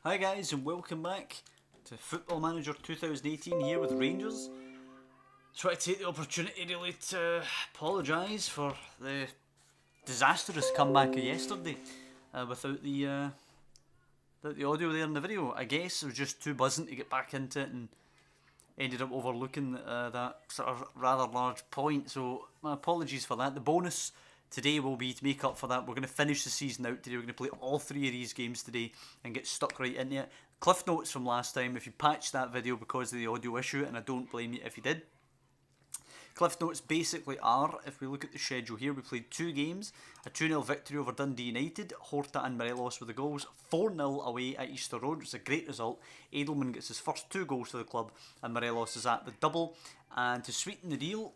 Hi guys and welcome back to Football Manager 2018 here with Rangers. Try to take the opportunity really to apologise for the disastrous comeback of yesterday without the audio there in the video. I guess I was just too buzzing to get back into it and ended up overlooking that sort of rather large point, so my apologies for that. The bonus today will be to make up for that. We're going to finish the season out today. We're going to play all three of these games today and get stuck right into it. Cliff notes from last time, if you patched that video because of the audio issue, and I don't blame you if you did. Cliff notes basically are, if we look at the schedule here, we played two games, a 2-0 victory over Dundee United, Horta and Morelos with the goals, 4-0 away at Easter Road, which is a great result. Edelman gets his first two goals for the club and Morelos is at the double. And to sweeten the deal,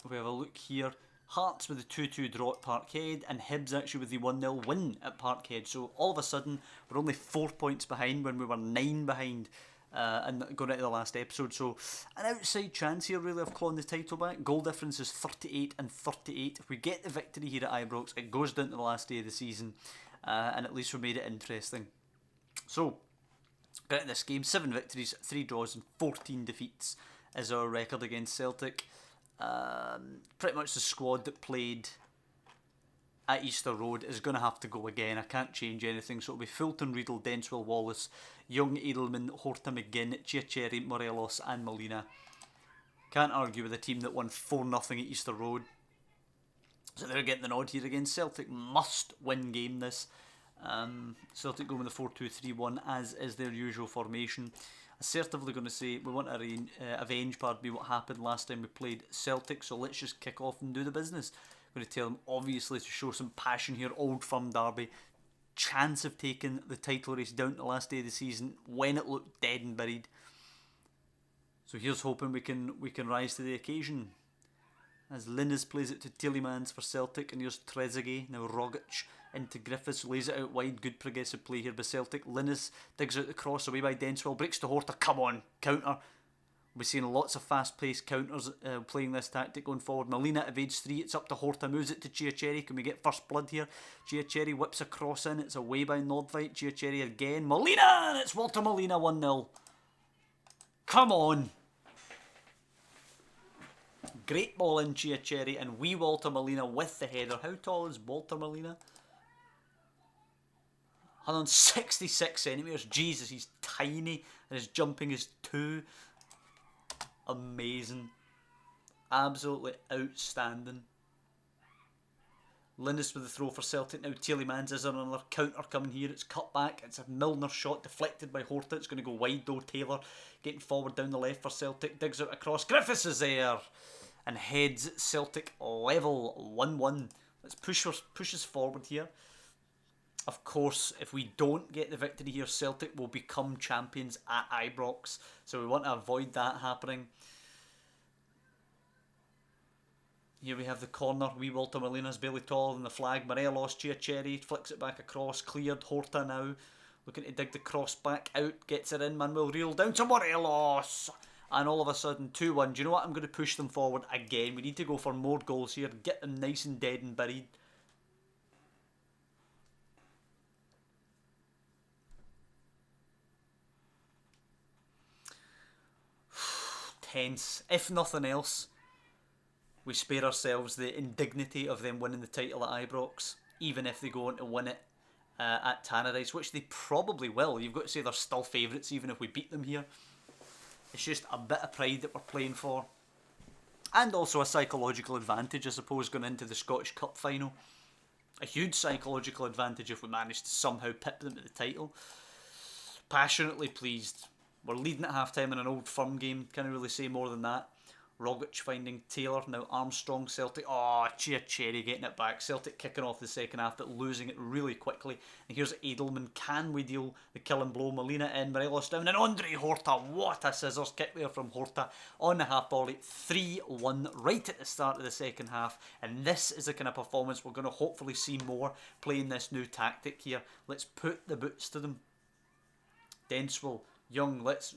we have a look here, Hearts with the 2-2 draw at Parkhead and Hibs actually with the 1-0 win at Parkhead. So all of a sudden we're only 4 points behind when we were 9 behind and going into the last episode. So an outside chance here really of clawing the title back. Goal difference is 38 and 38. If we get the victory here at Ibrox, it goes down to the last day of the season and at least we made it interesting. So get into this game, 7 victories, 3 draws and 14 defeats is our record against Celtic. Pretty much the squad that played at Easter Road is going to have to go again. I can't change anything, so it'll be Fulton, Riedel, Denswell, Wallace, Young, Edelman, Horta, McGinn, Chiacheri, Morelos and Molina. Can't argue with a team that won 4-0 at Easter Road. So they're getting the nod here against Celtic. Must win game this. Celtic going with the 4-2-3-1 as is their usual formation. Assertively going to say we want to avenge what happened last time we played Celtic, so let's just kick off and do the business. I'm going to tell them obviously to show some passion here. Old Firm derby, chance of taking the title race down to the last day of the season when it looked dead and buried. So here's hoping we can rise to the occasion. As Linnes plays it to Tielemans for Celtic, and here's Trezeguet, now Rogic into Griffiths, lays it out wide, good progressive play here by Celtic. Linnes digs out the cross away by Denswell, breaks to Horta, come on, counter. We're seeing lots of fast-paced counters playing this tactic going forward. Molina evades 3, it's up to Horta, moves it to Chiacheri, can we get first blood here? Chiacheri whips a cross in, it's away by Nordveit, Chiacheri again, Molina, and it's Walter Molina 1-0. Come on! Great ball in Chiacheri and wee Walter Molina with the header. How tall is Walter Molina? 166 centimetres. Jesus, he's tiny and his jumping is 2. Amazing. Absolutely outstanding. Linus with the throw for Celtic. Now Tielemans is another counter coming here. It's cut back. It's a Milner shot deflected by Horta. It's going to go wide though. Taylor getting forward down the left for Celtic. Digs out across. Griffiths is there. And heads Celtic level 1-1. Let's push us forward here. Of course, if we don't get the victory here, Celtic will become champions at Ibrox. So we want to avoid that happening. Here we have the corner. Wee Walter Molina's barely taller than the flag. Morelos, Chiacheri flicks it back across. Cleared. Horta now looking to dig the cross back out. Gets it in. Manuel Real down to Morelos. And all of a sudden, 2-1. Do you know what? I'm going to push them forward again. We need to go for more goals here. Get them nice and dead and buried. Tense. If nothing else, we spare ourselves the indignity of them winning the title at Ibrox, even if they go on to win it at Tannadice, which they probably will. You've got to say they're still favourites, even if we beat them here. It's just a bit of pride that we're playing for. And also a psychological advantage, I suppose, going into the Scottish Cup final. A huge psychological advantage if we manage to somehow pip them at the title. Passionately pleased. We're leading at half-time in an Old Firm game. Can't really say more than that. Rogic finding Taylor. Now Armstrong, Celtic. Oh, Chiacheri getting it back. Celtic kicking off the second half, but losing it really quickly. And here's Edelman. Can we deal the killing blow? Molina in, Morelos down, and Andre Horta. What a scissors kick there from Horta on the half volley. 3-1 right at the start of the second half. And this is the kind of performance we're going to hopefully see more playing this new tactic here. Let's put the boots to them. Denswell. Young, let's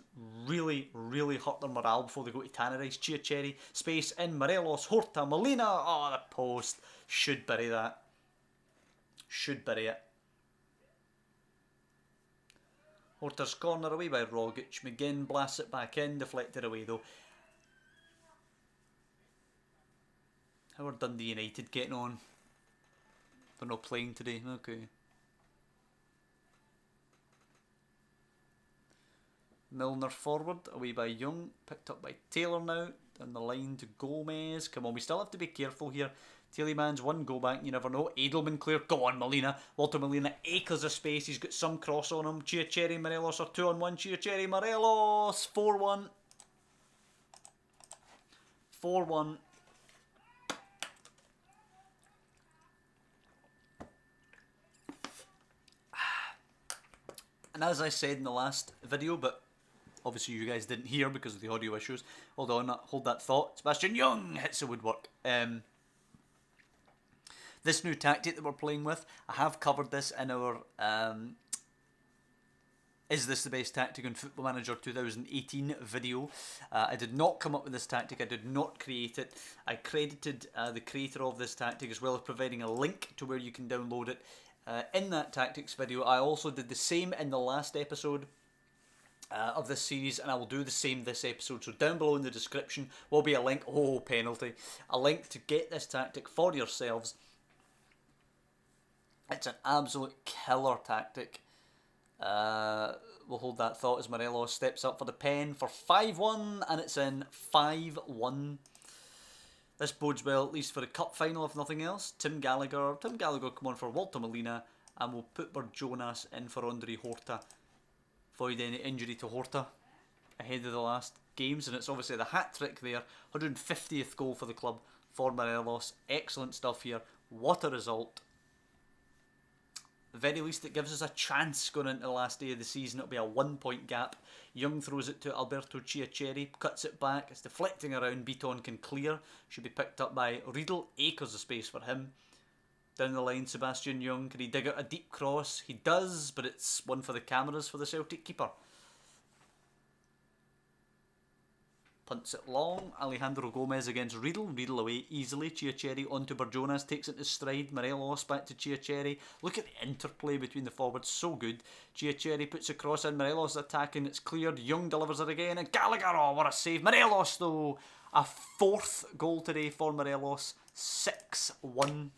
really hurt their morale before they go to Tannadice. Chiacheri, space in, Morelos, Horta, Molina. Oh, the post. Should bury that. Should bury it. Horta's corner away by Rogic. McGinn blasts it back in, deflected away though. How are Dundee United getting on? They're not playing today, okay. Milner forward, away by Young, picked up by Taylor now, down the line to Gomez. Come on, we still have to be careful here. Tielemans, one go back, you never know. Edelman clear, go on Molina. Walter Molina, acres of space, he's got some cross on him. Chiacheri, Morelos are 2-on-1. Chiacheri, Morelos, 4-1. 4-1. And as I said in the last video, but obviously you guys didn't hear because of the audio issues. Hold on, hold that thought. Sebastian Young hits the woodwork. This new tactic that we're playing with, I have covered this in our Is This the Best Tactic on Football Manager 2018 video. I did not come up with this tactic, I did not create it. I credited the creator of this tactic as well as providing a link to where you can download it in that tactics video. I also did the same in the last episode of this series, and I will do the same this episode. So down below in the description will be a link, oh penalty, a link to get this tactic for yourselves. It's an absolute killer tactic. We'll hold that thought as Morelos steps up for the pen for 5-1, and it's in 5-1. This bodes well, at least for the cup final, if nothing else. Tim Gallagher come on for Walter Molina, and we'll put Jonas in for Andre Horta. Avoid any injury to Horta ahead of the last games, and it's obviously the hat-trick there. 150th goal for the club for Morelos. Excellent stuff here. What a result. At the very least, it gives us a chance going into the last day of the season. It'll be a 1-point gap. Young throws it to Alberto Chiacheri, cuts it back. It's deflecting around. Beaton can clear. Should be picked up by Riedel. Acres of space for him. Down the line, Sebastian Young. Can he dig out a deep cross? He does, but it's one for the cameras for the Celtic keeper. Punts it long. Alejandro Gomez against Riedel. Riedel away easily. Chiacheri onto Jonas. Takes it to stride. Morelos back to Chiacheri. Look at the interplay between the forwards. So good. Chiacheri puts a cross in. Morelos attacking. It's cleared. Young delivers it again. And Gallagher. Oh, what a save. Morelos though. A 4th goal today for Morelos. 6-1.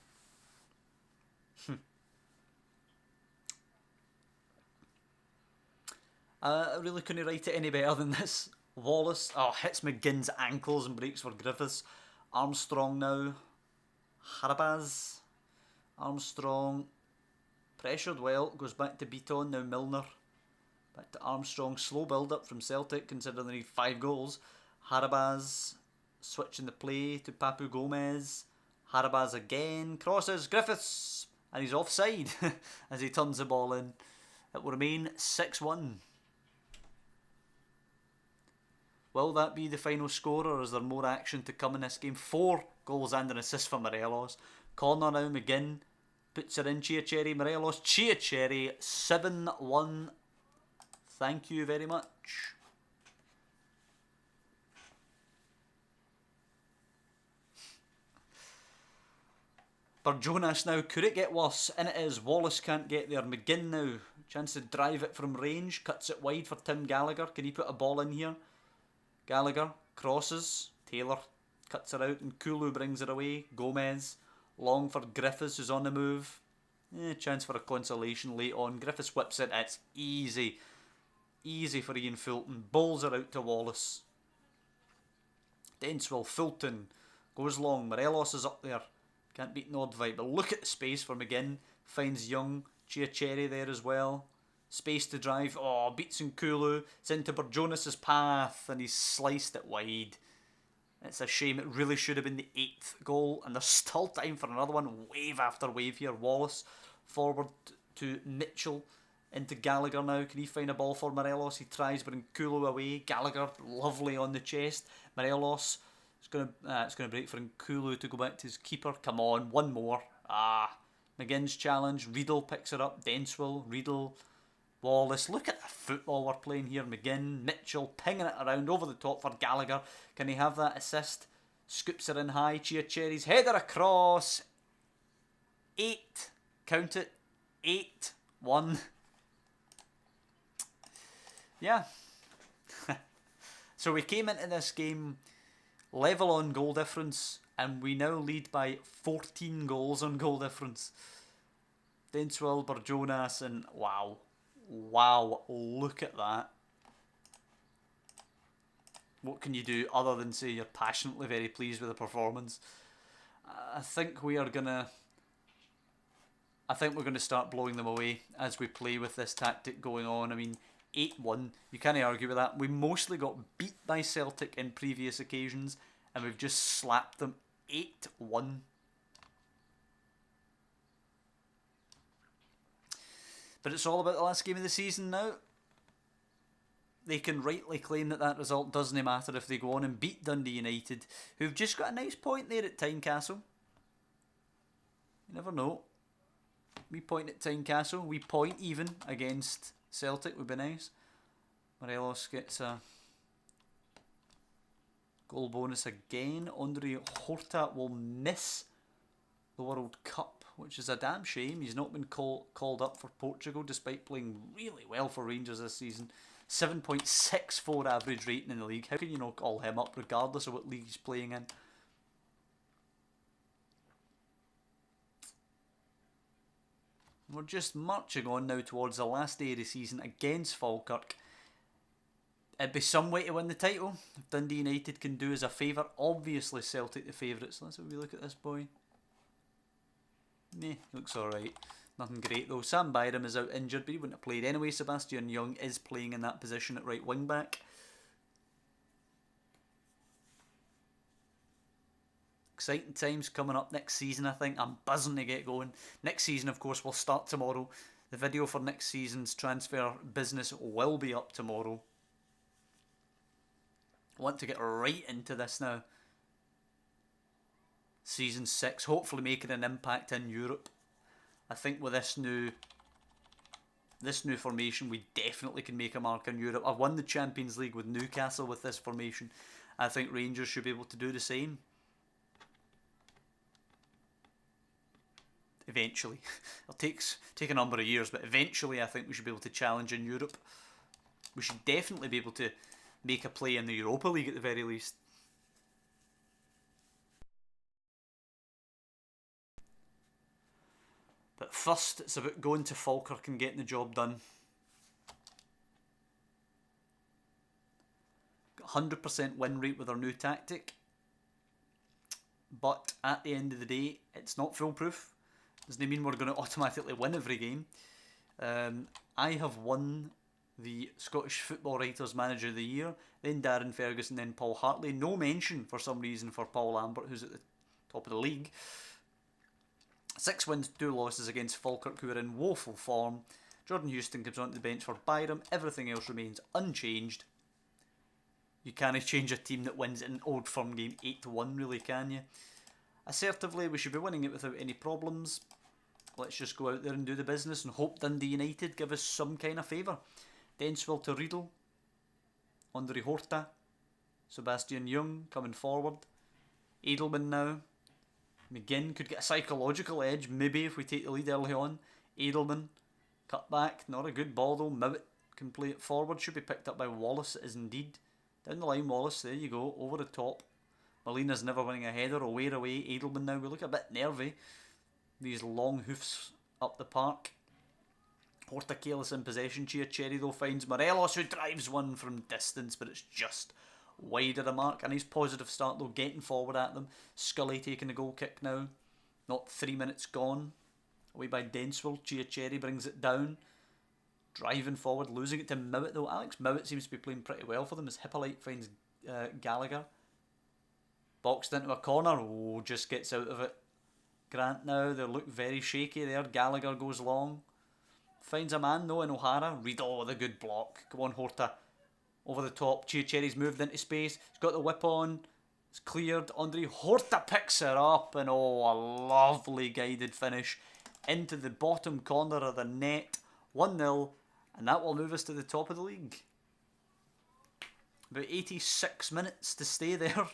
I really couldn't write it any better than this. Wallace, hits McGinn's ankles and breaks for Griffiths. Armstrong now. Harabaz. Armstrong. Pressured well. Goes back to Beaton. Now Milner. Back to Armstrong. Slow build up from Celtic considering they need 5 goals. Harabaz. Switching the play to Papu Gomez. Harabaz again. Crosses. Griffiths. And he's offside as he turns the ball in. It will remain 6-1. Will that be the final score, or is there more action to come in this game? 4 goals and an assist for Morelos. Corner now, McGinn puts it in. Chiacheri, Morelos, Chiacheri, 7-1. Thank you very much. Jonas now, could it get worse? And it is. Wallace can't get there. McGinn now, chance to drive it from range, cuts it wide for Tim Gallagher. Can he put a ball in here? Gallagher crosses. Taylor cuts it out, and Kulu brings it away. Gomez long for Griffiths, who's on the move. Chance for a consolation late on. Griffiths whips it. It's easy. Easy for Ian Fulton. Bowls it out to Wallace. Denswell, Fulton goes long. Morelos is up there. Can't beat Nordvite, but look at the space for McGinn. Finds Young. Chiacheri there as well. Space to drive. Oh, beats Nkulu. It's into Jonas' path, and he's sliced it wide. It's a shame. It really should have been the 8th goal, and there's still time for another one. Wave after wave here. Wallace forward to Mitchell. Into Gallagher now. Can he find a ball for Morelos? He tries, but Nkulu away. Gallagher, lovely on the chest. Morelos, it's gonna break for Nkulu to go back to his keeper. Come on, one more. McGinn's challenge. Riedel picks it up. Denswell, Riedel, Wallace. Look at the football we're playing here. McGinn, Mitchell, pinging it around over the top for Gallagher. Can he have that assist? Scoops it in high. Chiacheri's header across. 8. Count it. 8-1. Yeah. So we came into this game level on goal difference, and we now lead by 14 goals on goal difference. Denswell, Jonas, and wow, look at that. What can you do other than say you're passionately very pleased with the performance? I think we're gonna start blowing them away as we play with this tactic going on. I mean, 8-1, you can't argue with that. We mostly got beat by Celtic in previous occasions, and we've just slapped them 8-1. But it's all about the last game of the season now. They can rightly claim that result doesn't matter if they go on and beat Dundee United, who've just got a nice point there at Tynecastle. You never know. We point at Tynecastle. We point even against Celtic would be nice. Morelos gets a goal bonus again. Andre Horta will miss the World Cup, which is a damn shame. He's not been called up for Portugal despite playing really well for Rangers this season. 7.64 average rating in the league. How can you not call him up regardless of what league he's playing in? We're just marching on now towards the last day of the season against Falkirk. It'd be some way to win the title if Dundee United can do us a favour. Obviously Celtic the favourites. Let's have a look at this boy. Meh, looks alright. Nothing great though. Sam Byram is out injured, but he wouldn't have played anyway. Sebastian Young is playing in that position at right wing back. Exciting times coming up next season, I think. I'm buzzing to get going. Next season, of course, will start tomorrow. The video for next season's transfer business will be up tomorrow. I want to get right into this now. Season 6, hopefully making an impact in Europe. I think with this new formation, we definitely can make a mark in Europe. I've won the Champions League with Newcastle with this formation. I think Rangers should be able to do the same. Eventually. It'll take a number of years, but eventually I think we should be able to challenge in Europe. We should definitely be able to make a play in the Europa League at the very least. But first, it's about going to Falkirk and getting the job done. Got 100% win rate with our new tactic. But at the end of the day, it's not foolproof. Doesn't mean we're going to automatically win every game. I have won the Scottish Football Writers Manager of the Year, then Darren Ferguson, then Paul Hartley. No mention for some reason for Paul Lambert, who's at the top of the league. 6 wins, 2 losses against Falkirk, who are in woeful form. Jordan Houston comes onto the bench for Byram. Everything else remains unchanged. You can't change a team that wins an Old Firm game 8-1, really, can you? Assertively, we should be winning it without any problems. Let's just go out there and do the business and hope Dundee United give us some kind of favour. Denswell to Riedel. Andre Horta. Sebastian Young coming forward. Edelman now. McGinn could get a psychological edge, maybe, if we take the lead early on. Edelman, cut back, not a good ball though. Mowat can play it forward, should be picked up by Wallace, it is indeed. Down the line, Wallace, there you go, over the top. Molina's never winning a header, away. Edelman now, we look a bit nervy. These long hoofs up the park. Horta careless in possession. Cherry though finds Morelos, who drives one from distance, but it's just wide of the mark. A nice positive start though, getting forward at them. Scully taking the goal kick now. Not 3 minutes gone. Away by Denswell. Cherry brings it down. Driving forward, losing it to Mowat though. Alex Mowat seems to be playing pretty well for them as Hippolyte finds Gallagher. Boxed into a corner. Oh, just gets out of it. Grant now, they look very shaky there. Gallagher goes long. Finds a man though in O'Hara. Riedel with a good block. Come on, Horta. Over the top. Cherry's moved into space. He's got the whip on. It's cleared. Andre Horta picks her up. And oh, a lovely guided finish into the bottom corner of the net. 1-0. And that will move us to the top of the league. About 86 minutes to stay there.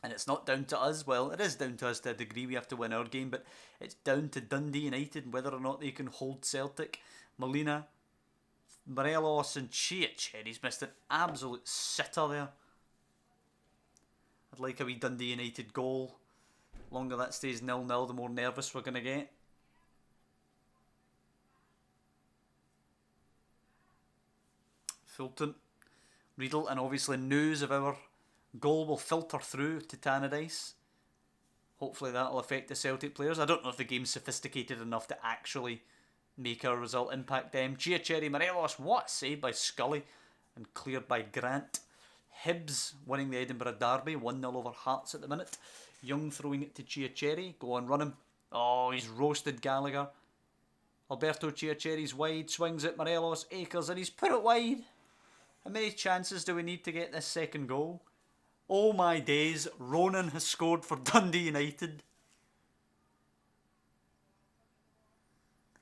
And it's not down to us. Well, it is down to us to a degree. We have to win our game. But it's down to Dundee United whether or not they can hold Celtic. Molina Morelos and Chiacheri's missed an absolute sitter there. I'd like a wee Dundee United goal. Longer that stays 0-0, the more nervous we're going to get. Fulton, Riedel, and obviously news of our goal will filter through to Tannadice. Hopefully that'll affect the Celtic players. I don't know if the game's sophisticated enough to actually make our result impact them. Chiacheri, Morelos, what a save by Scully and cleared by Grant. Hibs winning the Edinburgh Derby, 1-0 over Hearts at the minute. Young throwing it to Chiacheri. Go on, run him. Oh, he's roasted Gallagher. Alberto Chiacheri's wide, swings it, Morelos, Akers, and he's put it wide. How many chances do we need to get this second goal? Oh my days, Ronan has scored for Dundee United.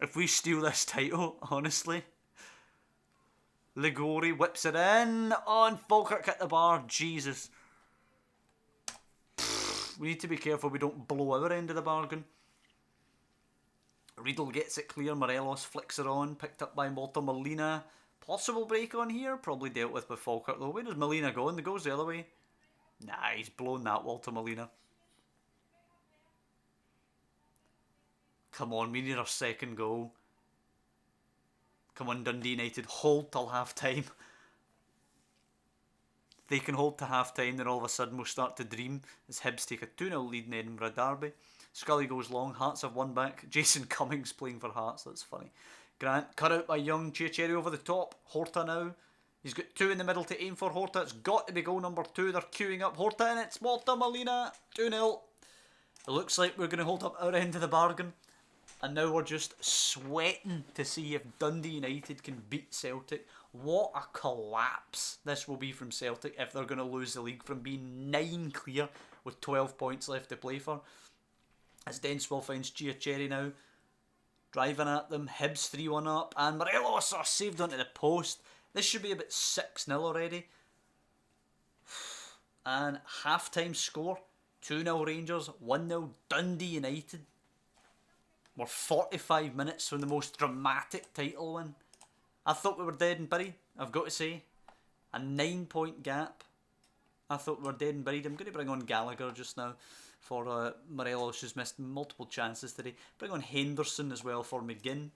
If we steal this title, honestly. Ligori whips it in. Oh, and Falkirk hit the bar. Jesus. We need to be careful we don't blow our end of the bargain. Riedel gets it clear. Morelos flicks it on. Picked up by Walter Molina. Possible break on here. Probably dealt with by Falkirk though. Where does Molina go? And the goes the other way. Nah, he's blown that, Walter Molina. Come on, we need our second goal. Come on, Dundee United, hold till half time. If they can hold to half time, then all of a sudden we'll start to dream as Hibs take a 2-0 lead in Edinburgh Derby. Scully goes long, Hearts have one back. Jason Cummings playing for Hearts, that's funny. Grant cut out by Young, Chiacheri over the top. Horta now. He's got two in the middle to aim for. Horta, it's got to be goal number 2. They're queuing up Horta and it's Walter Molina. 2-0. It looks like we're going to hold up our end of the bargain. And now we're just sweating to see if Dundee United can beat Celtic. What a collapse this will be from Celtic if they're going to lose the league from being 9 clear with 12 points left to play for. As Denswell finds Chiacheri now. Driving at them. Hibs 3-1 up. And Morelos are saved onto the post. This should be about 6-0 already. And half-time score. 2-0 Rangers. 1-0 Dundee United. We're 45 minutes from the most dramatic title win. I thought we were dead and buried, I've got to say. A 9-point gap. I thought we were dead and buried. I'm going to bring on Gallagher just now for Morelos, who's missed multiple chances today. Bring on Henderson as well for McGinn.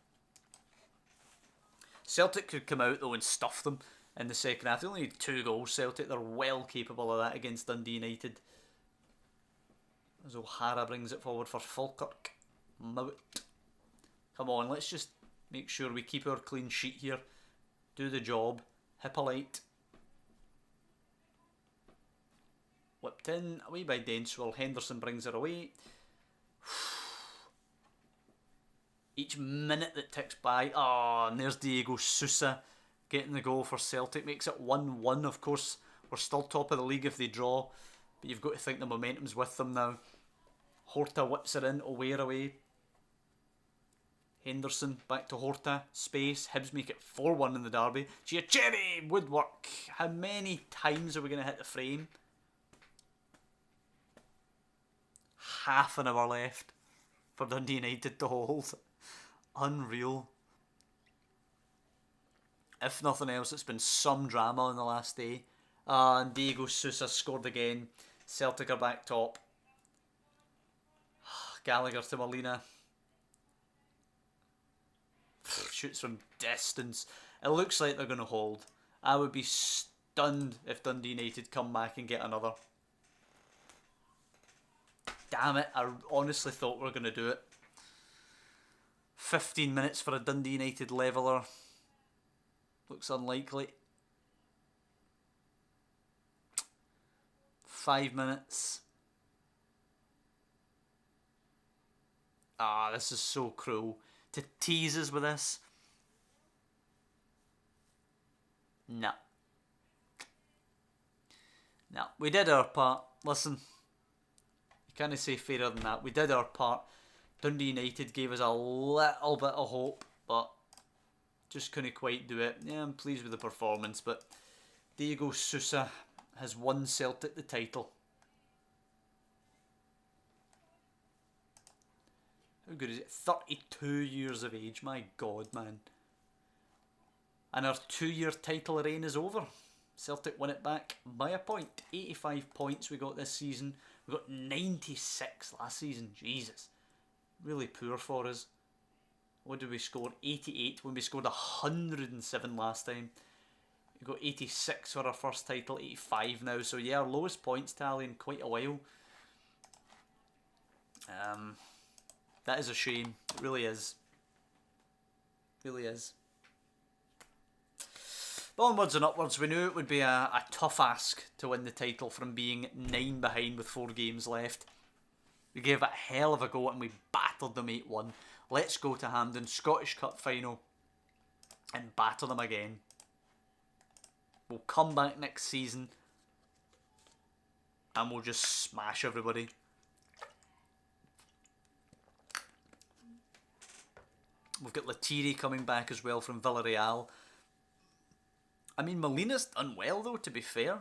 Celtic could come out though and stuff them in the second half. They only need 2 goals, Celtic. They're well capable of that against Dundee United. As O'Hara brings it forward for Falkirk. Mowat. Come on, let's just make sure we keep our clean sheet here. Do the job. Hippolyte. Whipped in. Away by Denswell. Henderson brings it away. Each minute that ticks by. Oh, and there's Diego Sousa getting the goal for Celtic. Makes it 1-1. Of course, we're still top of the league if they draw. But you've got to think the momentum's with them now. Horta whips it in. Away. Henderson back to Horta. Space. Hibs make it 4-1 in the derby. Chiacheri! Woodwork. How many times are we going to hit the frame? Half an hour left for Dundee United to hold. Unreal. If nothing else, it's been some drama in the last day. And Diego Sousa scored again. Celtic are back top. Gallagher to Molina. Shoots from distance. It looks like they're going to hold. I would be stunned if Dundee United come back and get another. Damn it, I honestly thought we were going to do it. 15 minutes for a Dundee United leveller. Looks unlikely. 5 minutes. Ah, this is so cruel. To tease us with this. No. No, we did our part. Listen, you can't say fairer than that. We did our part. Dundee United gave us a little bit of hope, but just couldn't quite do it. Yeah, I'm pleased with the performance, but Diego Sousa has won Celtic the title. How good is it? 32 years of age, my God, man. And our 2-year title reign is over. Celtic win it back by a point. 85 points we got this season. We got 96 last season. Jesus. Really poor for us. What did we score? 88 when we scored 107 last time. We got 86 for our first title, 85 now. So yeah, our lowest points tally in quite a while. That is a shame. It really is. Really is. But onwards and upwards, we knew it would be a tough ask to win the title from being 9 behind with 4 games left. We gave it a hell of a go and we battered them 8-1. Let's go to Hampden, Scottish Cup final, and batter them again. We'll come back next season and we'll just smash everybody. We've got Lettieri coming back as well from Villarreal. I mean, Molina's done well though, to be fair.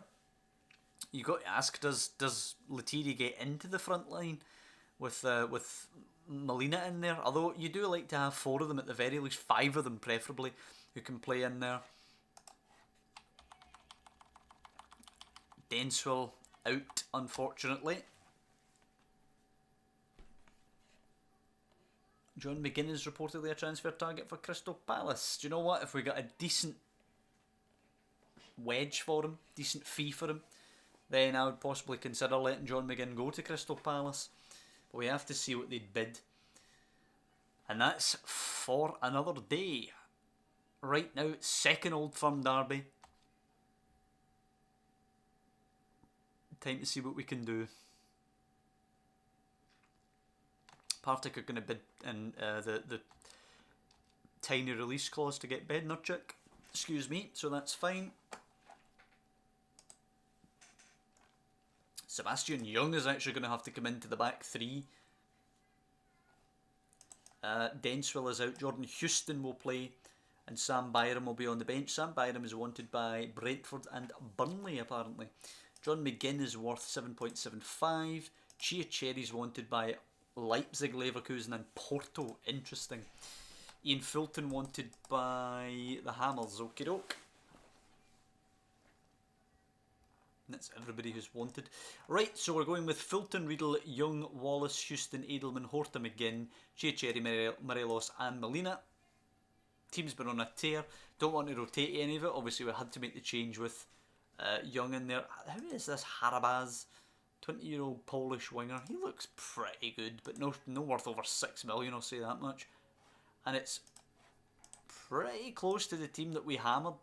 You got to ask, does Lettieri get into the front line with Molina in there? Although you do like to have 4 of them at the very least, 5 of them preferably, who can play in there. Denswell out, unfortunately. John McGinn is reportedly a transfer target for Crystal Palace. Do you know what? If we got a decent wedge for him, decent fee for him, then I would possibly consider letting John McGinn go to Crystal Palace. But we have to see what they'd bid. And that's for another day. Right now, second Old Firm derby. Time to see what we can do. Partick are going to bid in the tiny release clause to get Bednarchuk. Excuse me, so that's fine. Sebastian Young is actually going to have to come into the back 3. Denswell is out. Jordan Houston will play. And Sam Byram will be on the bench. Sam Byram is wanted by Brentford and Burnley, apparently. John McGinn is worth 7.75. Chia Cherry's wanted by Leipzig, Leverkusen and Porto. Interesting. Ian Fulton wanted by the Hammers. Okie doke. That's everybody who's wanted. Right, so we're going with Fulton, Riedel, Young, Wallace, Houston, Edelman, Horta, McGinn, Chia Cherry, Morelos and Molina. Team's been on a tear. Don't want to rotate any of it. Obviously we had to make the change with Young in there. Who is this Harabaz? 20-year-old Polish winger. He looks pretty good, but no worth over 6 million, I'll say that much. And it's pretty close to the team that we hammered.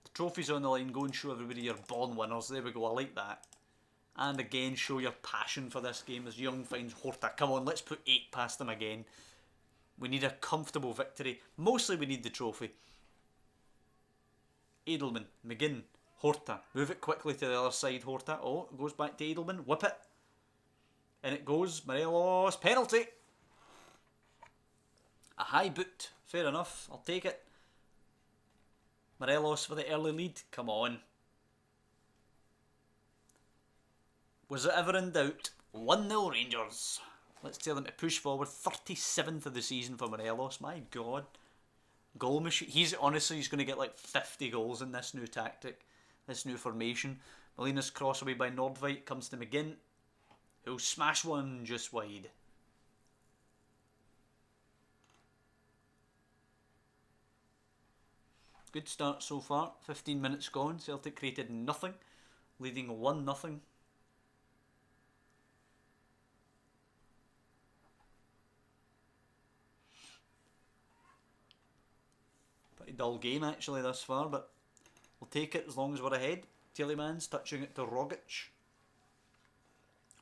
The trophy's on the line. Go and show everybody you're born winners. There we go, I like that. And again, show your passion for this game as Young finds Horta. Come on, let's put 8 past them again. We need a comfortable victory. Mostly we need the trophy. Edelman, McGinn, Horta. Move it quickly to the other side, Horta. Oh, it goes back to Edelman. Whip it. And it goes. Morelos. Penalty. A high boot. Fair enough. I'll take it. Morelos for the early lead. Come on. Was it ever in doubt? 1-0 Rangers. Let's tell them to push forward. 37th of the season for Morelos. My God. Goal machine. He's going to get like 50 goals in this new tactic. This new formation. Molina's cross away by Nordveit. Comes to McGinn. Who'll smash one just wide. Good start so far. 15 minutes gone. Celtic created nothing. Leading 1-0. Pretty dull game actually thus far, but we'll take it as long as we're ahead. Tielemans touching it to Rogic.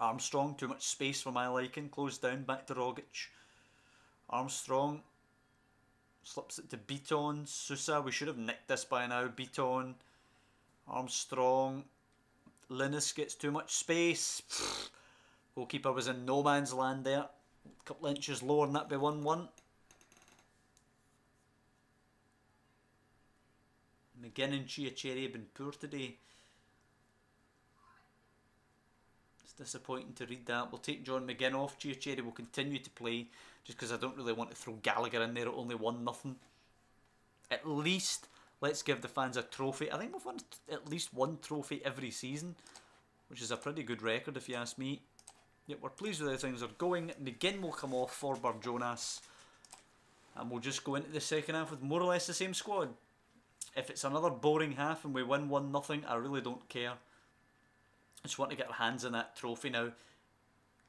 Armstrong, too much space for my liking. Closed down, back to Rogic. Armstrong slips it to Beaton. Sousa, we should have nicked this by now. Beaton. Armstrong. Linus gets too much space. Goalkeeper was in no man's land there. A couple inches lower and that'd be 1-1. McGinn and Chia Cherry have been poor today. It's disappointing to read that. We'll take John McGinn off. Chia Cherry will continue to play just because I don't really want to throw Gallagher in there at only 1-0. At least let's give the fans a trophy. I think we've won at least one trophy every season, which is a pretty good record if you ask me. Yep, we're pleased with how things are going. McGinn will come off for Jonas, and we'll just go into the second half with more or less the same squad. If it's another boring half and we win 1-0, I really don't care. I just want to get our hands on that trophy now.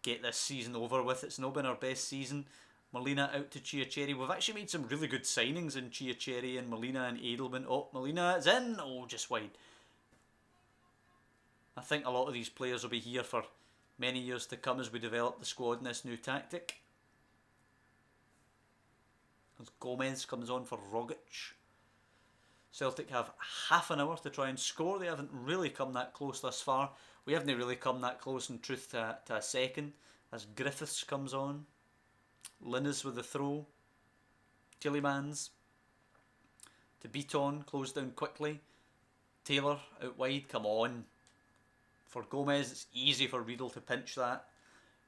Get this season over with. It's not been our best season. Molina out to Chiacheri. We've actually made some really good signings in Chiacheri and Molina and Edelman. Oh, Molina is in. Oh, just wide. I think a lot of these players will be here for many years to come as we develop the squad in this new tactic. As Gomez comes on for Rogic. Celtic have half an hour to try and score. They haven't really come that close thus far. We haven't really come that close in truth to a second. As Griffiths comes on. Linus with the throw. Tielemans. To Beaton, closed down quickly. Taylor out wide, come on. For Gomez, it's easy for Riedel to pinch that.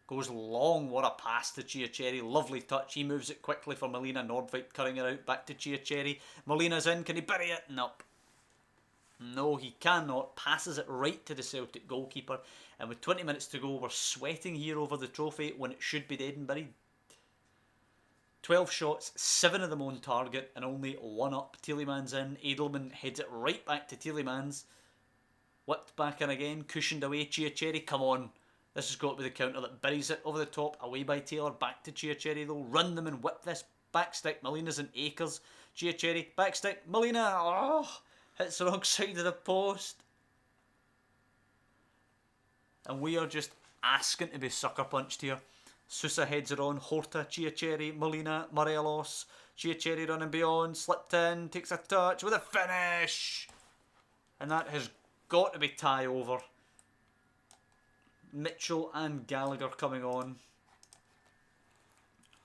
Goes long, what a pass to Chiacheri. Lovely touch, he moves it quickly for Molina. Nordveit cutting it out, back to Chiacheri. Molina's in, can he bury it? Nope. No, he cannot. Passes it right to the Celtic goalkeeper. And with 20 minutes to go, we're sweating here over the trophy when it should be dead and buried. 12 shots, 7 of them on target, and only 1 up. Tielemans in. Edelman heads it right back to Tielemans. Whipped back in again, cushioned away. Chiacheri, come on. This has got to be the counter that buries it over the top. Away by Taylor, back to Chiacheri though. Run them and whip this. Backstick, Molina's in acres. Chiacheri, backstick, Molina. Oh, hits the wrong side of the post. And we are just asking to be sucker punched here. Sousa heads it on. Horta, Chiacheri, Molina, Morelos. Chiacheri running beyond. Slipped in, takes a touch with a finish. And that has got to be tie over. Mitchell and Gallagher coming on.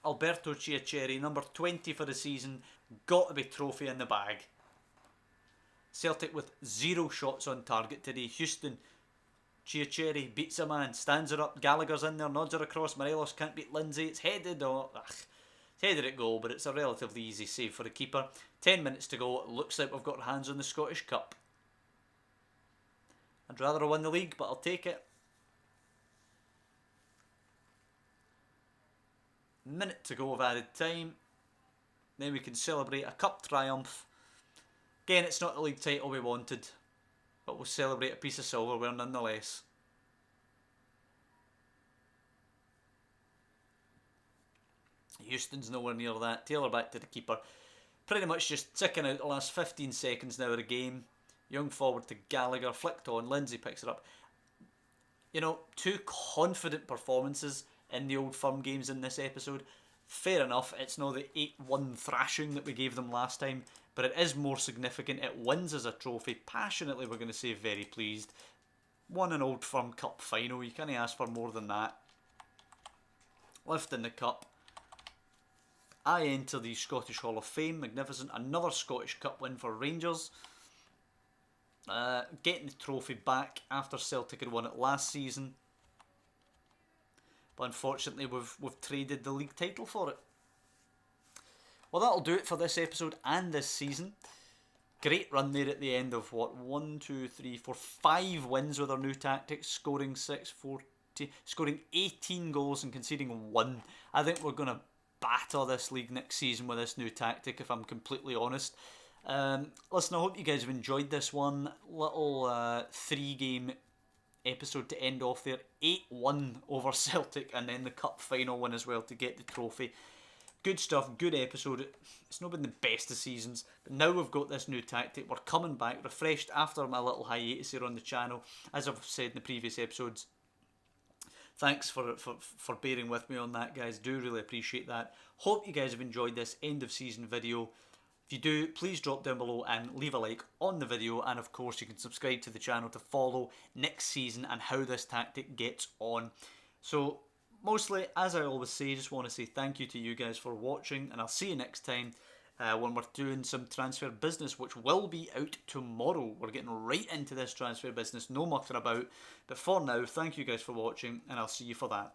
Alberto Chiacheri, number 20 for the season. Got to be trophy in the bag. Celtic with 0 shots on target today. Houston, Chiacheri beats a man, stands her up. Gallagher's in there, nods her across. Morelos can't beat Lindsay. It's headed. Oh, it's headed at goal, but it's a relatively easy save for the keeper. 10 minutes to go. It looks like we've got our hands on the Scottish Cup. I'd rather have won the league, but I'll take it. Minute to go of added time. Then we can celebrate a cup triumph. Again, it's not the league title we wanted, but we'll celebrate a piece of silverware nonetheless. Houston's nowhere near that. Taylor back to the keeper. Pretty much just ticking out the last 15 seconds now of the game. Young forward to Gallagher, flicked on. Lindsay picks it up. You know, 2 confident performances in the Old Firm games in this episode. Fair enough, it's not the 8-1 thrashing that we gave them last time, but it is more significant. It wins as a trophy. Passionately, we're going to say very pleased. Won an Old Firm Cup final. You can't ask for more than that. Lifting the cup. I enter the Scottish Hall of Fame. Magnificent. Another Scottish Cup win for Rangers. Getting the trophy back after Celtic had won it last season. But unfortunately we've traded the league title for it. Well, that'll do it for this episode and this season. Great run there at the end of what? 5 wins with our new tactics, scoring 18 goals and conceding 1. I think we're going to batter this league next season with this new tactic, if I'm completely honest. Listen, I hope you guys have enjoyed this one. Little 3-game episode to end off there. 8-1 over Celtic, and then the cup final win as well to get the trophy. Good stuff, good episode. It's not been the best of seasons, but now we've got this new tactic. We're coming back refreshed after my little hiatus here on the channel, as I've said in the previous episodes. Thanks for bearing with me on that, guys. Do really appreciate that. Hope you guys have enjoyed this end of season video. If you do, please drop down below and leave a like on the video, and of course you can subscribe to the channel to follow next season and how this tactic gets on. So mostly, as I always say, just want to say thank you to you guys for watching, and I'll see you next time when we're doing some transfer business, which will be out tomorrow. We're getting right into this transfer business, no mucking about. But for now, thank you guys for watching, and I'll see you for that.